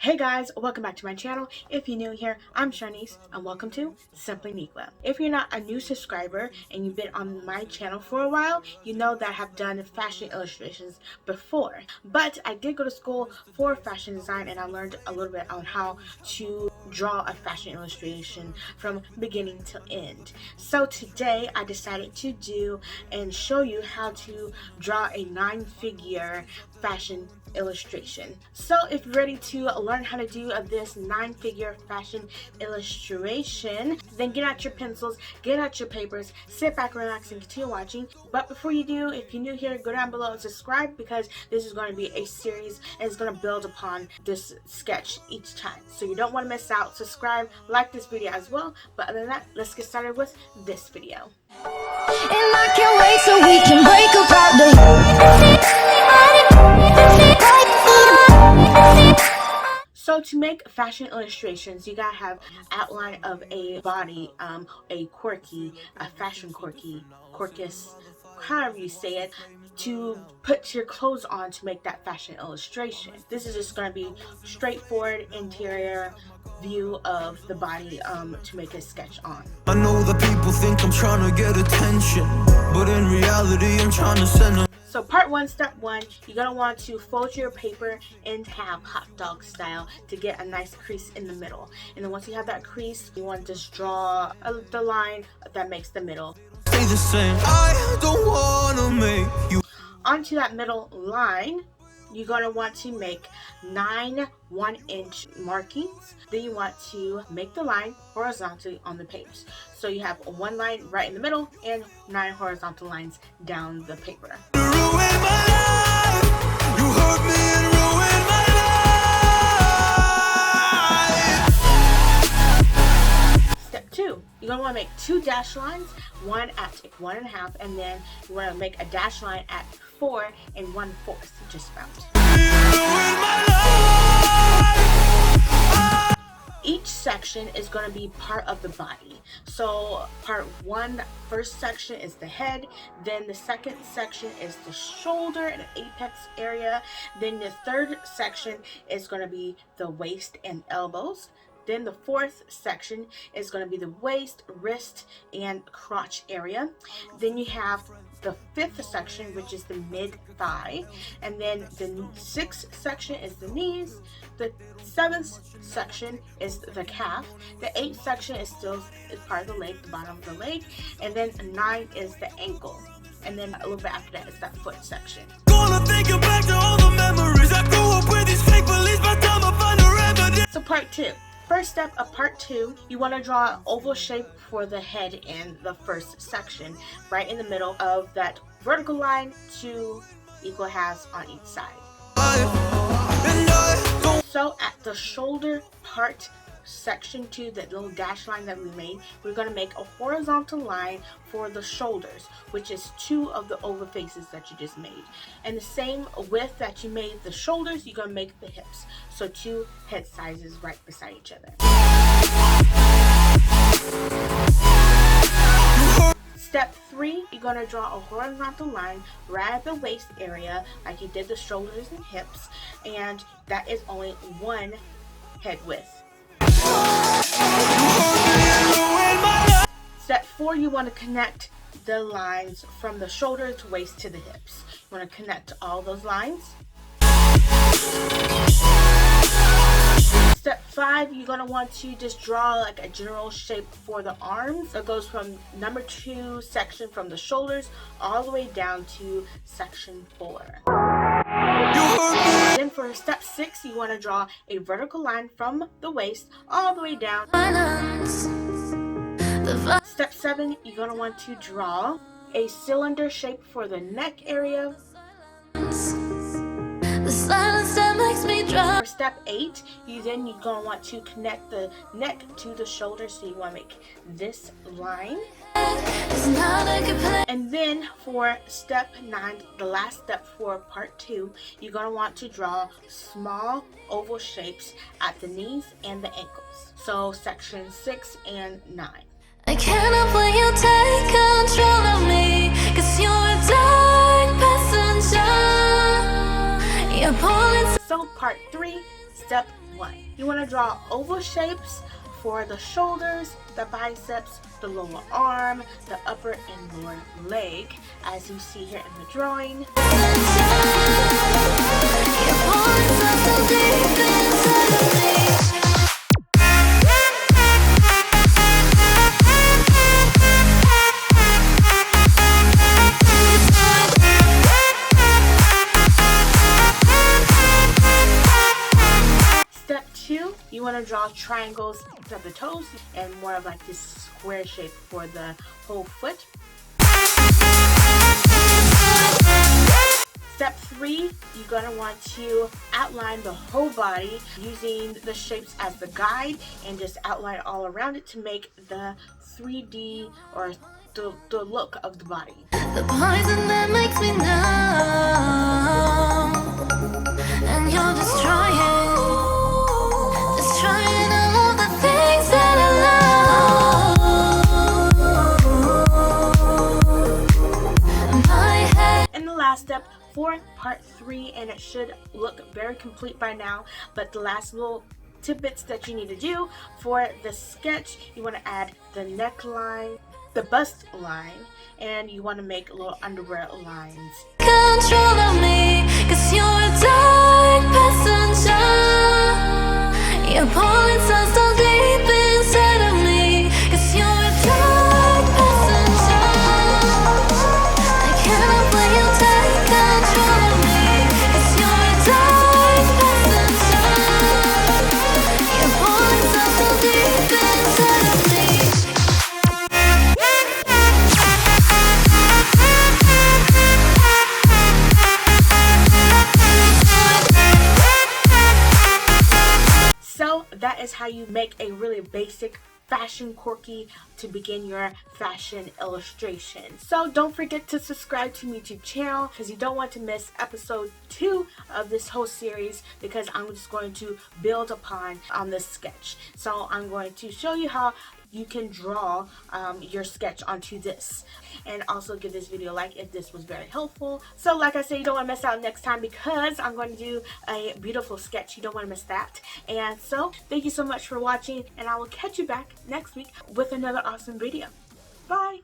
Hey guys, welcome back to my channel. If you're new here, I'm Shanice and welcome to Simply Niqua. If you're not a new subscriber and you've been on my channel for a while, you know that I have done fashion illustrations before. But I did go to school for fashion design and I learned a little bit on how to draw a fashion illustration from beginning to end. So today I decided to do and show you how to draw a 9-figure fashion illustration. So if you're ready to learn how to do this 9-figure fashion illustration, then get out your pencils, get out your papers, sit back, relax, and continue watching. But before you do, if you're new here, go down below and subscribe, because this is going to be a series and it's going to build upon this sketch each time. So you don't want to miss out. Subscribe, like this video as well. But other than that, let's get started with this video. And I can't wait so we can break apart So to make fashion illustrations, you gotta have outline of a body, a quirky, a fashion quirky, Croquis, however you say it, to put your clothes on to make that fashion illustration. This is just gonna be straightforward interior view of the body to make a sketch on. I know that people think I'm trying to get attention, but in reality I'm trying to send them. So part one, step one, you're going to want to fold your paper in half, hot dog style, to get a nice crease in the middle. And then once you have that crease, you want to just draw the line that makes the middle. Stay the same. I don't want to make you. Onto that middle line, you're going to want to make 9 1-inch markings. Then you want to make the line horizontally on the page. So you have one line right in the middle and 9 horizontal lines down the paper. You ruined my life. You hurt me and ruined my life. Step 2, you're going to want to make 2 dash lines, one at 1.5, and then you want to make a dash line at 4 1/4, just about. Each section is going to be part of the body. So part 1, first section is the head, then the second section is the shoulder and apex area, then the third section is going to be the waist and elbows. Then the fourth section is going to be the waist, wrist, and crotch area. Then you have the fifth section, which is the mid-thigh. And then the sixth section is the knees. The seventh section is the calf. The eighth section is part of the leg, the bottom of the leg. And then 9 is the ankle. And then a little bit after that is that foot section. So part 2. First step of part 2, you want to draw an oval shape for the head in the first section, right in the middle of that vertical line, 2 equal halves on each side. So at the shoulder part, section 2, that little dash line that we made, we're going to make a horizontal line for the shoulders, which is 2 of the oval faces that you just made. And the same width that you made the shoulders, you're going to make the hips. So 2 head sizes right beside each other. Step 3, you're going to draw a horizontal line right at the waist area like you did the shoulders and hips, and that is only 1 head width. Step 4, you want to connect the lines from the shoulder to waist to the hips. You want to connect all those lines. Step 5, you're going to want to just draw like a general shape for the arms. It goes from number 2 section from the shoulders all the way down to section 4. Then for step 6, you want to draw a vertical line from the waist all the way down. Step 7, you're going to want to draw a cylinder shape for the neck area. For step 8, you're going to want to connect the neck to the shoulder, so you want to make this line. And then for step 9, the last step for part 2, you're going to want to draw small oval shapes at the knees and the ankles. So section 6 and 9. I can't help when you take control of me, 'cause you're a dark passenger. You're pulling. So part 3, step 1. You want to draw oval shapes for the shoulders, the biceps, the lower arm, the upper and lower leg, as you see here in the drawing. Step 2, you want to draw triangles at the toes and more of like this square shape for the whole foot. Step 3, you're going to want to outline the whole body using the shapes as the guide and just outline all around it to make the 3D or the look of the body. The poison that makes me numb, and you're destroying all of the things that I love. My head. And the last step for part 3, and it should look very complete by now, but the last little tidbits that you need to do for the sketch, you want to add the neckline, the bust line, and you want to make little underwear lines. Control of me, 'cause you're a dark passenger. You're pulling so deep inside of me, 'cause you're a dark passenger. I cannot let you take control of me, 'cause you're a dark passenger. You're pulling so deep inside of me. So that is how you make a really basic fashion Corky to begin your fashion illustration. So don't forget to subscribe to my YouTube channel because you don't want to miss episode 2 of this whole series, because I'm just going to build upon on this sketch. So I'm going to show you how you can draw your sketch onto this, and also give this video a like if this was very helpful. So like I said, you don't want to miss out next time because I'm going to do a beautiful sketch. You don't want to miss that. And so thank you so much for watching, and I will catch you back next week with another awesome video. Bye.